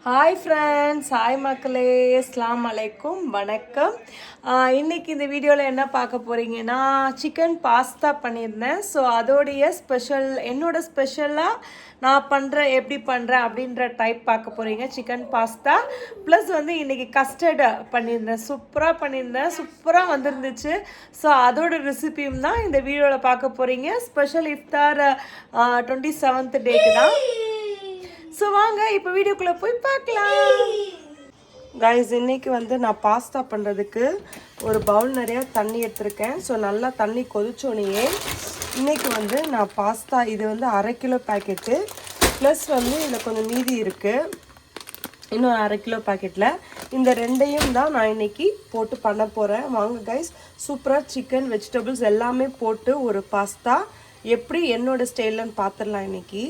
Hi friends, hi மக்களே, அஸ்ஸலாமு அலைக்கும், வணக்கம். இன்றைக்கி இந்த வீடியோவில் என்ன பார்க்க போகிறீங்கன்னா, சிக்கன் பாஸ்தா பண்ணியிருந்தேன். ஸோ அதோடைய என்னோடய ஸ்பெஷலாக நான் பண்ணுறேன், எப்படி பண்ணுறேன் அப்படின்ற டைப் பார்க்க போகிறீங்க. சிக்கன் பாஸ்தா ப்ளஸ் வந்து இன்றைக்கி கஸ்டர்டு பண்ணியிருந்தேன். சூப்பராக வந்துருந்துச்சு. ஸோ அதோட ரெசிபியும் தான் இந்த வீடியோவில் பார்க்க போகிறீங்க. ஸ்பெஷல் இஃப்தார் 27th டேக்கு தான். ஸோ வாங்க இப்போ வீடியோக்குள்ளே போய் பார்க்கலாம். கைஸ், இன்றைக்கி வந்து நான் பாஸ்தா பண்ணுறதுக்கு ஒரு பவுல் நிறையா தண்ணி எடுத்திருக்கேன். ஸோ நல்லா தண்ணி கொதிச்சோனையே இன்றைக்கி வந்து நான் பாஸ்தா, இது வந்து 1/2 கிலோ பேக்கெட்டு ப்ளஸ் வந்து இதில் கொஞ்சம் மீதி இருக்குது, இன்னும் 1/2 கிலோ பேக்கெட்டில். இந்த ரெண்டையும் தான் நான் இன்றைக்கி போட்டு பண்ண போகிறேன். வாங்க கைஸ், சூப்பராக சிக்கன் வெஜிடபிள்ஸ் எல்லாமே போட்டு ஒரு பாஸ்தா எப்படி என்னோடய ஸ்டைல்லன்னு பார்த்துடலாம். இன்றைக்கி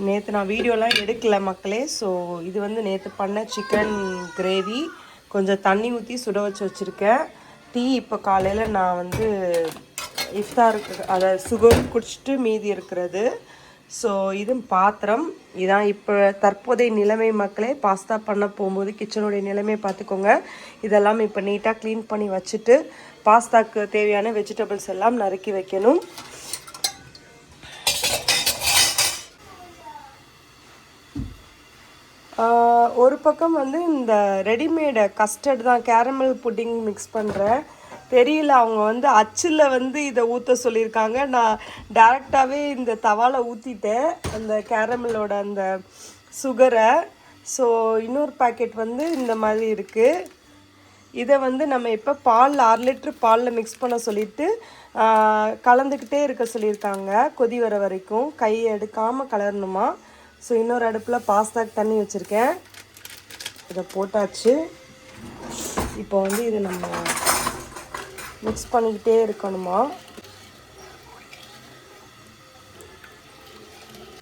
நேற்று நான் வீடியோலாம் எடுக்கல மக்களே. ஸோ இது வந்து நேற்று பண்ண சிக்கன் கிரேவி, கொஞ்சம் தண்ணி ஊற்றி சுட வச்சுருக்கேன். டீ இப்போ காலையில் நான் வந்து இஃப்தாருக்கு அதை சுகர் குடிச்சிட்டு மீதி இருக்கிறது. ஸோ இது பாத்திரம் இதான் இப்போ தற்போதைய நிலைமை மக்களே. பாஸ்தா பண்ண போகும்போது கிச்சனுடைய நிலைமை பார்த்துக்கோங்க. இதெல்லாம் இப்போ நீட்டாக க்ளீன் பண்ணி வச்சுட்டு பாஸ்தாக்கு தேவையான வெஜிடபிள்ஸ் எல்லாம் நறுக்கி வைக்கணும். ஒரு பக்கம் வந்து இந்த ரெடிமேடு கஸ்டர்ட் தான், கேரமல் புட்டிங் மிக்ஸ் பண்ணுறேன். தெரியல, அவங்க வந்து அச்சில் வந்து இதை ஊற்ற சொல்லியிருக்காங்க. நான் டேரெக்டாகவே இந்த தவாவில் ஊற்றிட்டேன் அந்த கேரமலோட அந்த சுகரை. ஸோ இன்னொரு பேக்கெட் வந்து இந்த மாதிரி இருக்குது. இதை வந்து நம்ம இப்போ 6 லிட்டர் பாலில் மிக்ஸ் பண்ண சொல்லிவிட்டு கலந்துக்கிட்டே இருக்க சொல்லியிருக்காங்க. கொதி வர வரைக்கும் கையை எடுக்காமல் கலரணுமா. ஸோ இன்னொரு அடுப்பில் பாஸ்தாக்கு தண்ணி வச்சுருக்கேன், இதை போட்டாச்சு. இப்போ வந்து இதை நம்ம மிக்ஸ் பண்ணிக்கிட்டே இருக்கணுமா.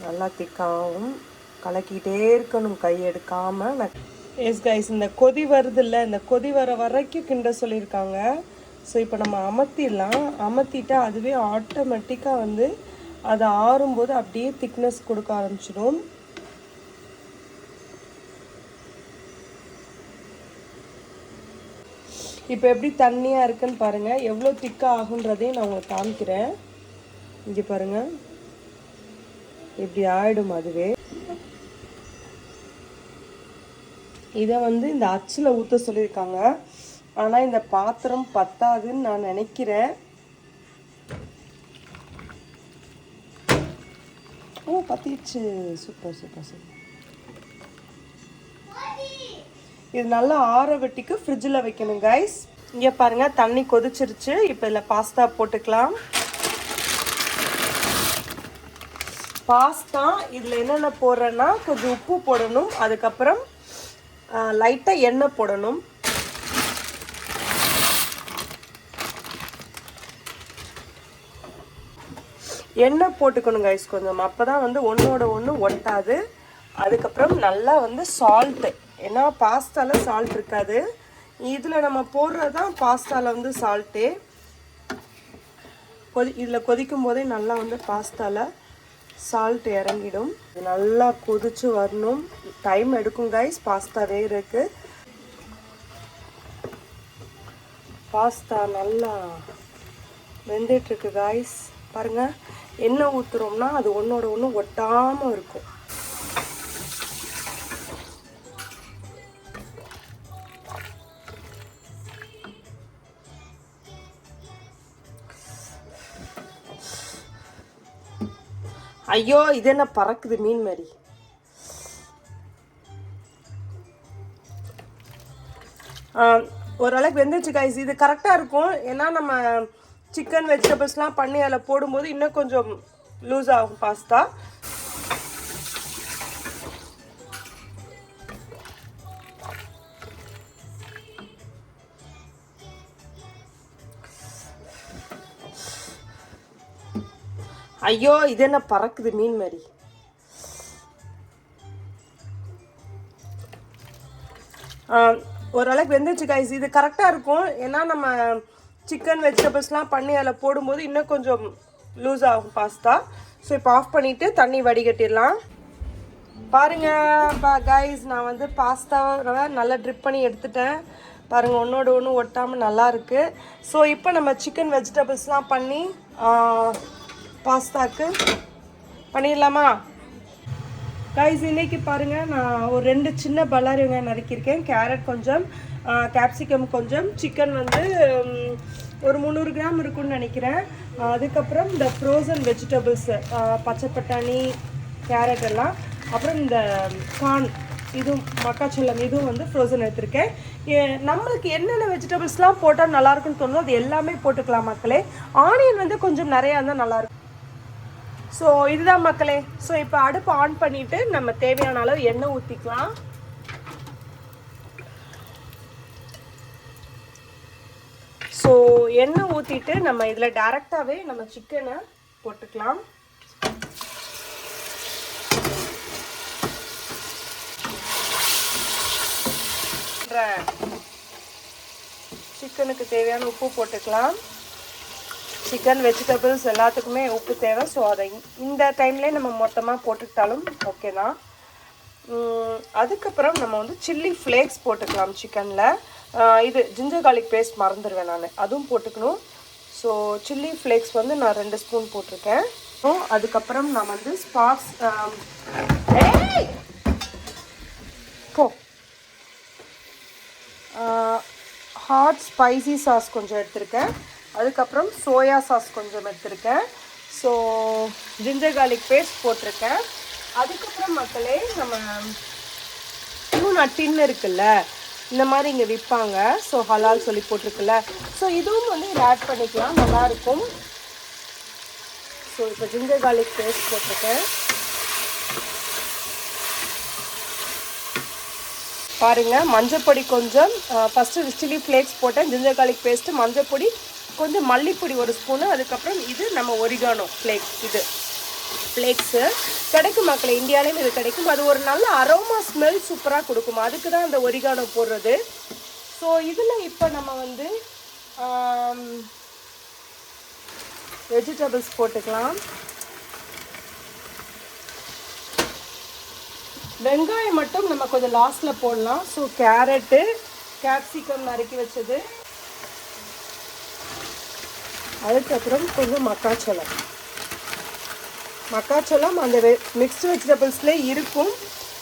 நல்லா திக்காகவும் கலக்கிக்கிட்டே இருக்கணும் கை எடுக்காமல். எஸ் கைஸ், இந்த கொதி வருதில்ல, இந்த கொதி வர வரைக்கும் கிண்ட சொல்லியிருக்காங்க. ஸோ இப்போ நம்ம அமர்த்திடலாம். அமர்த்திட்டா அதுவே ஆட்டோமேட்டிக்காக வந்து அது ஆறும்போது அப்படியே திக்னஸ் கொடுக்க ஆரம்பிச்சிடும். இப்போ எப்படி தண்ணியாக இருக்குன்னு பாருங்கள், எவ்வளோ திக்காக ஆகுன்றதையும் நான் உங்களுக்கு காமிக்கிறேன். இங்கே பாருங்கள், இப்படி ஆகிடும் அதுவே. இதை வந்து இந்த அச்சில் ஊற்ற சொல்லியிருக்காங்க. ஆனால் இந்த பாத்திரம் பத்தாதுன்னு நான் நினைக்கிறேன். ஓ, பத்திடுச்சு. சூப்பர். இது நல்லா ஆற வெட்டிக்கு ஃப்ரிட்ஜில் வைக்கணும் கைஸ். இங்கே பாருங்கள், தண்ணி கொதிச்சிருச்சு. இப்போ இதில் பாஸ்தா போட்டுக்கலாம். பாஸ்தா இதில் என்னென்ன போடுறேன்னா, கொஞ்சம் உப்பு போடணும், அதுக்கப்புறம் லைட்டாக எண்ணெய் போடணும். எண்ணெய் போட்டுக்கணும் கைஸ் கொஞ்சம், அப்போ தான் வந்து ஒன்றோட ஒன்று ஒட்டாது. அதுக்கப்புறம் நல்லா வந்து சால்ட்டு, ஏன்னா பாஸ்தாவில் சால்ட் இருக்காது, இதில் நம்ம போடுறது தான் பாஸ்தாவில் வந்து சால்ட்டே. இதில் கொதிக்கும் போதே நல்லா வந்து பாஸ்தாவில் சால்ட் இறங்கிடும். இது நல்லா கொதிச்சு வரணும், டைம் எடுக்கும் கைஸ். பாஸ்தா வேகிறதுக்கு பாஸ்தா நல்லா வெந்துட்டுருக்கு கைஸ். பாருங்கள், எண்ணெய் ஊற்றுறோம்னா அது ஒன்றோட ஒன்று ஒட்டாமல் இருக்கும். ஐயோ, இது என்ன பறக்குது மீன் மாதிரி. ஓரளவுக்கு வெந்துச்சு கைஸ். இது கரெக்டாக இருக்கும், ஏன்னா நம்ம சிக்கன் வெஜிடபிள்ஸ்லாம் பண்ணி அதில் போடும்போது இன்னும் கொஞ்சம் லூஸ் ஆகும் பாஸ்தா. ஐயோ, இது என்ன பறக்குது மீன் மாதிரி. ஓரளவுக்கு வெந்துச்சு கைஸ். இது கரெக்டாக இருக்கும், ஏன்னா நம்ம சிக்கன் வெஜிடபிள்ஸ்லாம் பண்ணி அதில் போடும்போது இன்னும் கொஞ்சம் லூஸ் ஆகும் பாஸ்தா. ஸோ இப்போ ஆஃப் பண்ணிவிட்டு தண்ணி வடிகட்டிடலாம். பாருங்கள் கைஸ், நான் வந்து பாஸ்தாவை நல்லா ட்ரிப் பண்ணி எடுத்துட்டேன். பாருங்கள், ஒன்றோடு ஒன்று ஒட்டாமல் நல்லாயிருக்கு. ஸோ இப்போ நம்ம சிக்கன் வெஜிடபிள்ஸ்லாம் பண்ணி பாஸ்தாக்கு பண்ணிடலாமா கைஸ்? இன்றைக்கி பாருங்கள், நான் ஒரு 2 சின்ன பல்லாரி வெங்காயம் நறுக்கியிருக்கேன், கேரட் கொஞ்சம், கேப்சிகம் கொஞ்சம், சிக்கன் வந்து ஒரு 300 கிராம் இருக்குன்னு நினைக்கிறேன். அதுக்கப்புறம் இந்த ஃப்ரோசன் வெஜிடபிள்ஸு, பச்சை பட்டாணி, கேரட் எல்லாம், அப்புறம் இந்த கார்ன், இதுவும் மக்காச்சோளம், இதுவும் வந்து ஃப்ரோசன் எடுத்திருக்கேன். நம்மளுக்கு என்னென்ன வெஜிடபிள்ஸ்லாம் போட்டால் நல்லாயிருக்குன்னு தோணுதோ அது எல்லாமே போட்டுக்கலாம் மக்களே. ஆனியன் வந்து கொஞ்சம் நிறையா இருந்தால் நல்லாயிருக்கும். ஸோ இதுதான் மக்களே. ஸோ இப்போ அடுப்பு ஆன் பண்ணிவிட்டு நம்ம தேவையான அளவு எண்ணெய் ஊற்றிக்கலாம். ஸோ எண்ணெய் ஊற்றிட்டு நம்ம இதில் டைரெக்டாகவே நம்ம சிக்கனை போட்டுக்கலாம். சிக்கனுக்கு தேவையான உப்பு போட்டுக்கலாம். சிக்கன் வெஜிடபிள்ஸ் எல்லாத்துக்குமே உப்பு தேவை. ஸோ அதை இந்த டைம்லேயே நம்ம மொத்தமாக போட்டுக்கிட்டாலும் ஓகே தான். அதுக்கப்புறம் நம்ம வந்து சில்லி ஃப்ளேக்ஸ் போட்டுக்கலாம் சிக்கனில். இது ஜிஞ்சர் கார்லிக் பேஸ்ட் மறந்துடுவேன் நான், அதுவும் போட்டுக்கணும். ஸோ சில்லி ஃப்ளேக்ஸ் வந்து நான் 2 ஸ்பூன் போட்டிருக்கேன். ஸோ அதுக்கப்புறம் நான் வந்து ஹாட் ஸ்பைசி சாஸ் கொஞ்சம் எடுத்திருக்கேன். அதுக்கப்புறம் சோயா சாஸ் கொஞ்சம் எடுத்திருக்கேன். ஸோ ஜிஞ்சர் கார்லிக் பேஸ்ட் போட்டிருக்கேன். அதுக்கப்புறம் மக்களே, நம்ம டியூனா டின்னு இருக்குல்ல, இந்த மாதிரி இங்கே விற்பாங்க. ஸோ ஹலால் சொல்லி போட்டிருக்குல்ல, ஸோ இதுவும் வந்து இதில் ஆட் பண்ணிக்கலாம், நல்லாயிருக்கும். ஸோ இப்போ ஜிஞ்சர் கார்லிக் பேஸ்ட் போட்டிருக்கேன். பாருங்கள், மஞ்சப்பொடி கொஞ்சம், ஃபஸ்ட்டு சில்லி ஃப்ளேக்ஸ் போட்டேன், ஜிஞ்சர் கார்லிக் பேஸ்ட்டு, மஞ்சப்பொடி கொஞ்சம், மல்லிப்பொடி 1 ஸ்பூனு. அதுக்கப்புறம் இது நம்ம ஒரிகானோ ஃப்ளேக்ஸ், இது ஃப்ளேக்ஸு கிடைக்கும் மக்களே, இந்தியாவிலேயும் இது கிடைக்கும். அது ஒரு நல்ல அரோமா ஸ்மெல் சூப்பராக கொடுக்கும், அதுக்கு தான் அந்த ஒரிகானோ போடுறது. ஸோ இதில் இப்போ நம்ம வந்து வெஜிடபிள்ஸ் போட்டுக்கலாம். வெங்காயம் மட்டும் நம்ம கொஞ்சம் லாஸ்ட்டில் போடலாம். ஸோ கேரட்டு, கேப்சிகம் நறுக்கி வச்சது, அதுக்கப்புறம் கொஞ்சம் மக்காச்சோளம் அந்த மிக்ஸ்டு வெஜிடபிள்ஸ்லேயே இருக்கும்,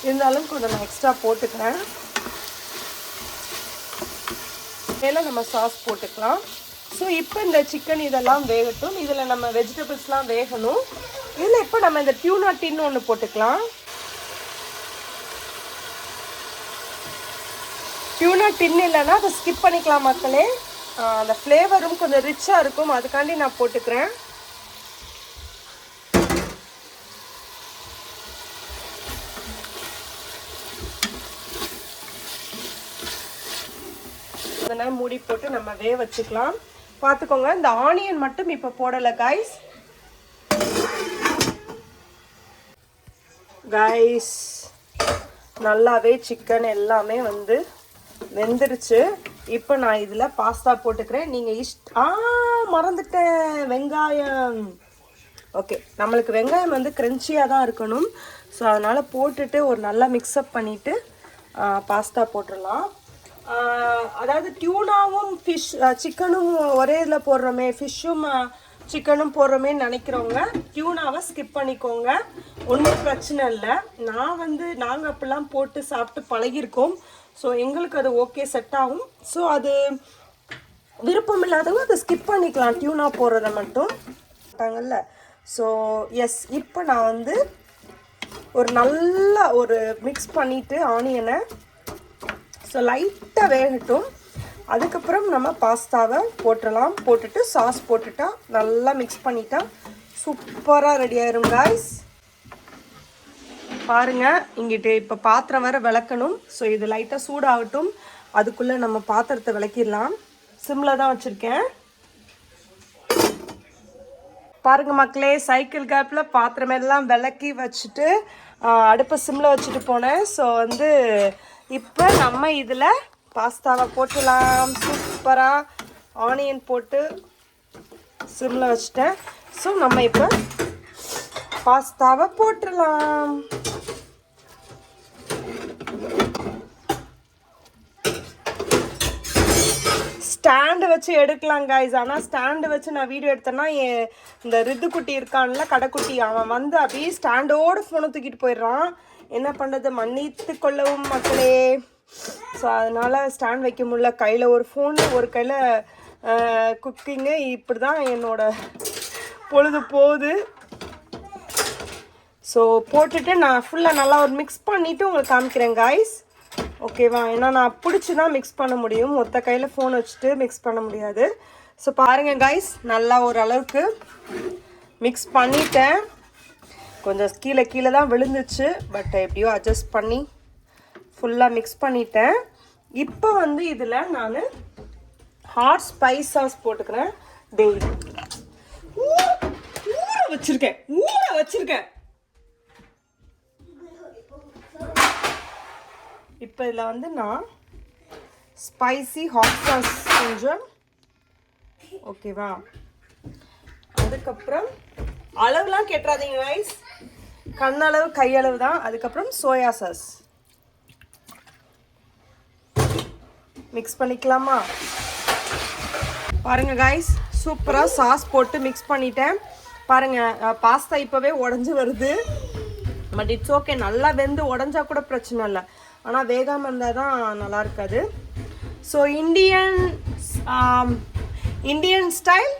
இருந்தாலும் கொஞ்சம் நான் எக்ஸ்ட்ரா போட்டுக்கிறேன். மேலே நம்ம சாஸ் போட்டுக்கலாம். ஸோ இப்போ இந்த சிக்கன் இதெல்லாம் வேகட்டும். இதில் நம்ம வெஜிடபிள்ஸ்லாம் வேகணும். இதில் இப்போ நம்ம இந்த டியூனா டின்னு ஒன்று போட்டுக்கலாம். டியூனா டின் இல்லைன்னா அதை ஸ்கிப் பண்ணிக்கலாம் மக்களே. அந்த ஃப்ளேவரும் கொஞ்சம் ரிச்சாக இருக்கும், அதுக்காண்டி நான் போட்டுக்கிறேன். அதனால் மூடி போட்டு நம்ம வேக வச்சுக்கலாம். பார்த்துக்கோங்க, இந்த ஆனியன் மட்டும் இப்போ போடலை கைஸ். நல்லாவே சிக்கன் எல்லாமே வந்து வெந்துருச்சு. இப்போ நான் இதில் பாஸ்தா போட்டுக்கிறேன். நீங்கள் மறந்துட்டேன், வெங்காயம். ஓகே, நம்மளுக்கு வெங்காயம் வந்து க்ரன்ச்சியாக தான் இருக்கணும். ஸோ அதனால் போட்டுட்டு ஒரு நல்லா மிக்ஸ்அப் பண்ணிவிட்டு பாஸ்தா போட்டுடலாம். அதாவது டியூனாவும் சிக்கனும் ஒரே இதில் போடுறோமே, ஃபிஷ்ஷும் சிக்கனும் போடுறோமேன்னு நினைக்கிறவங்க டியூனாவை ஸ்கிப் பண்ணிக்கோங்க, ஒன்றும் பிரச்சனை இல்லை. நாங்கள் அப்படிலாம் போட்டு சாப்பிட்டு பழகிருக்கோம். ஸோ எங்களுக்கு அது ஓகே, செட் ஆகும். ஸோ அது விருப்பம் இல்லாதவங்க அதை ஸ்கிப் பண்ணிக்கலாம், டியூனா போடுறத மட்டும் ட்டாங்கல்ல. ஸோ எஸ், இப்போ நான் வந்து ஒரு நல்லா ஒரு மிக்ஸ் பண்ணிவிட்டு ஆனியனை, ஸோ லைட்டாக வேகட்டும். அதுக்கப்புறம் நம்ம பாஸ்தாவை போட்டுடலாம். போட்டுட்டு சாஸ் போட்டுட்டா நல்லா மிக்ஸ் பண்ணிட்டா சூப்பராக ரெடி ஆயிரும் காய்ஸ். பாருங்கள், இங்கிட்டு இப்போ பாத்திரம் வேறு விளக்கணும். ஸோ இது லைட்டாக சூடாகட்டும், அதுக்குள்ளே நம்ம பாத்திரத்தை விளக்கிடலாம். சிம்மில் தான் வச்சுருக்கேன். பாருங்கள் மக்களே, சைக்கிள் கேப்பில் பாத்திரம் எல்லாம் விளக்கி வச்சுட்டு அடுப்பை சிம்மில் வச்சுட்டு போனேன். ஸோ வந்து இப்போ நம்ம இதில் பாஸ்தாவை போட்டுடலாம். சூப்பராக ஆனியன் போட்டு சிம்மில் வச்சுட்டேன். ஸோ நம்ம இப்போ பாஸ்தாவை போட்டுடலாம். ஸ்டாண்டு வச்சு எடுக்கலாம் கைஸ். ஆனால் ஸ்டாண்டு வச்சு நான் வீடியோ எடுத்தேன்னா இந்த ரித்துக்குட்டி இருக்கான்ல, கடைக்குட்டி, அவன் வந்து அப்படியே ஸ்டாண்டோடு ஃபோனை தூக்கிட்டு போயிடுறான். என்ன பண்ணுறது, மன்னித்து கொள்ளவும் மக்களே. ஸோ அதனால் ஸ்டாண்ட் வைக்க முடியல. கையில் ஒரு ஃபோனு, ஒரு கையில் குக்கிங்கு. இப்படி தான் என்னோட பொழுது போகுது. ஸோ போட்டுட்டு நான் ஃபுல்லாக நல்லா ஒரு மிக்ஸ் பண்ணிவிட்டு உங்களுக்கு காமிக்கிறேன் கைஸ். ஓகேவா? ஏன்னா நான் பிடிச்சி தான் மிக்ஸ் பண்ண முடியும், மொத்த கையில் ஃபோன் வச்சுட்டு மிக்ஸ் பண்ண முடியாது. ஸோ பாருங்கள் கைஸ், நல்லா ஓரளவுக்கு மிக்ஸ் பண்ணிட்டேன். கொஞ்சம் கீழே தான் விழுந்துச்சு, பட் எப்படியோ அட்ஜஸ்ட் பண்ணி ஃபுல்லாக மிக்ஸ் பண்ணிட்டேன். இப்போ வந்து இதில் நான் ஹாட் ஸ்பைஸ் சாஸ் போட்டுக்கிறேன். டெய்லி ஊற வச்சுருக்கேன். இப்போ இதில் வந்து நான் ஸ்பைசி ஹாட் சாஸ் கொஞ்சம், ஓகேவா? அதுக்கப்புறம் அளவுலாம் கேட்டுறாதீங்க கைஸ், கண்ணளவு கையளவு தான். அதுக்கப்புறம் சோயா சாஸ் மிக்ஸ் பண்ணிக்கலாமா? பாருங்கள் கைஸ், சூப்பராக சாஸ் போட்டு மிக்ஸ் பண்ணிட்டேன். பாருங்கள், பாஸ்தா இப்போவே உடஞ்சி வருது. பட் இட்ஸ் ஓகே, நல்லா வெந்து உடஞ்சா கூட பிரச்சனை இல்லை. ஆனால் வேகாமல் இருந்தால் தான் நல்லா இருக்காது. So Indian style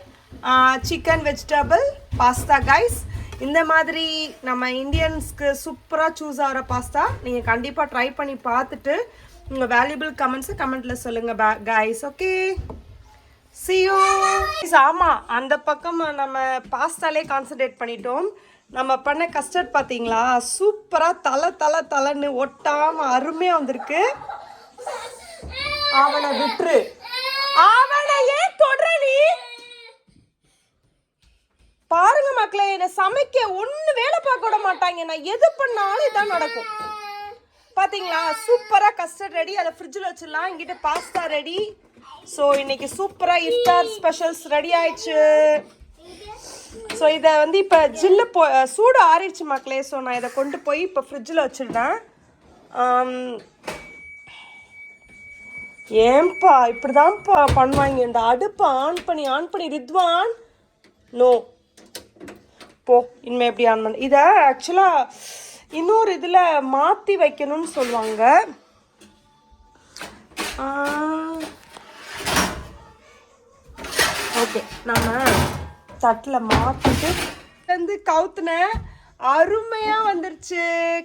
chicken vegetable pasta guys. இந்த மாதிரி நம்ம இந்தியன்ஸ்க்கு சூப்பராக சூஸ் ஆகிற பாஸ்தா நீங்கள் கண்டிப்பாக ட்ரை பண்ணி பார்த்துட்டு உங்கள் வேல்யூபிள் கமெண்ட்ஸை கமெண்ட்டில் சொல்லுங்கள் கைஸ். Okay, see you. ஆமாம், அந்த பக்கம் நம்ம பாஸ்தாலே கான்சன்ட்ரேட் பண்ணிட்டோம். நம்ம பண்ண கஸ்டர்ட் பார்த்தீங்களா, சூப்பராக தலைன்னு ஒட்டாமல் அருமையாக வந்திருக்கு. அவனை விட்டுரு, அவனை ஏன் தொடர நீ? பாருங்க மக்களே, என்னை சமைக்க ஒன்று வேலை பார்க்க விட மாட்டாங்க. நான் எது பண்ணாலும் இதான் நடக்கும். பார்த்தீங்களா, சூப்பராக கஸ்டர்ட் ரெடி. அதை ஃப்ரிட்ஜில் வச்சிடலாம். எங்கிட்ட பாஸ்தா ரெடி. ஸோ இன்னைக்கு சூப்பராக இஃப்தார் ஸ்பெஷல்ஸ் ரெடி ஆயிடுச்சு. ஸோ இதை வந்து இப்போ சூடு ஆறிடுச்சு மக்களே. ஸோ நான் இதை கொண்டு போய் இப்போ ஃப்ரிட்ஜில் வச்சுருந்தேன். ஏன்பா இப்படி தான்ப்பா பண்ணுவாங்க. இந்த அடுப்பை ஆன் பண்ணி ரித்வான், நோ போ, இனிமேல் எப்படி ஆன் பண்ண. இதை ஆக்சுவலாக இன்னொரு இதில் மாற்றி வைக்கணும்னு சொல்லுவாங்க. ஓகே, நம்ம தட்டில் மாற்றிட்டு வந்து கவுத்துனேன். அருமையாக வந்துருச்சு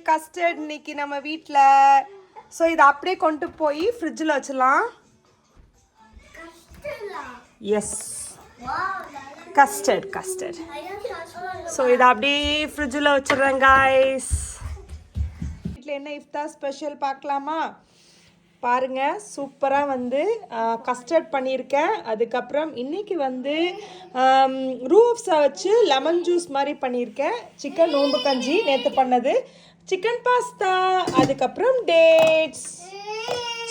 கஸ்டர்ட் இன்னைக்கு நம்ம வீட்டில். ஸோ இதை அப்படியே கொண்டு போய் ஃப்ரிட்ஜில் வச்சிடலாம். S, custard. ஸோ இதை அப்படியே ஃப்ரிட்ஜில் வச்சிடுறேன் கைஸ். வீட்டில் என்ன இஃப்தார் ஸ்பெஷல் பார்க்கலாமா? பாருங்கள், சூப்பராக வந்து கஸ்டர்ட் பண்ணியிருக்கேன். அதுக்கப்புறம் இன்றைக்கி வந்து ரூஃப்ஸை வச்சு லெமன் ஜூஸ் மாதிரி பண்ணியிருக்கேன். சிக்கன் நோம்பு கஞ்சி நேற்று பண்ணது, சிக்கன் பாஸ்தா, அதுக்கப்புறம் டேட்ஸ்.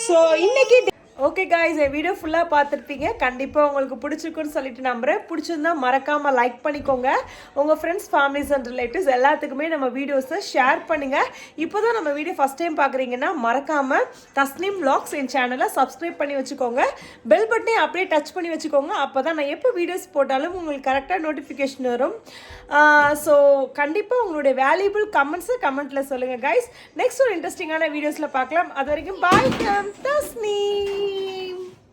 ஸோ இன்றைக்கி ஓகே காய்ஸ், என் வீடியோ ஃபுல்லாக பார்த்துருப்பீங்க. கண்டிப்பாக உங்களுக்கு பிடிச்சிருக்குன்னு சொல்லிட்டு நம்புகிறேன். பிடிச்சிருந்தா மறக்காமல் லைக் பண்ணிக்கோங்க. உங்கள் ஃப்ரெண்ட்ஸ், ஃபேமிலிஸ் அண்ட் ரிலேட்டிவ்ஸ் எல்லாத்துக்குமே நம்ம வீடியோஸை ஷேர் பண்ணுங்கள். இப்போ தான் நம்ம வீடியோ ஃபஸ்ட் டைம் பார்க்குறீங்கன்னா மறக்காமல் தஸ்னீம் vlogs என் சேனலை சப்ஸ்கிரைப் பண்ணி வச்சுக்கோங்க. பெல் பட்டனையும் அப்படியே டச் பண்ணி வச்சுக்கோங்க. அப்போ தான் நான் எப்போ வீடியோஸ் போட்டாலும் உங்களுக்கு கரெக்டாக நோட்டிஃபிகேஷன் வரும். ஸோ கண்டிப்பாக உங்களுடைய வேல்யூபிள் கமெண்ட்ஸை கமெண்ட்டில் சொல்லுங்கள் கைஸ். நெக்ஸ்ட் ஒரு இன்ட்ரெஸ்டிங்கான வீடியோஸில் பார்க்கலாம். அது வரைக்கும் பாய்.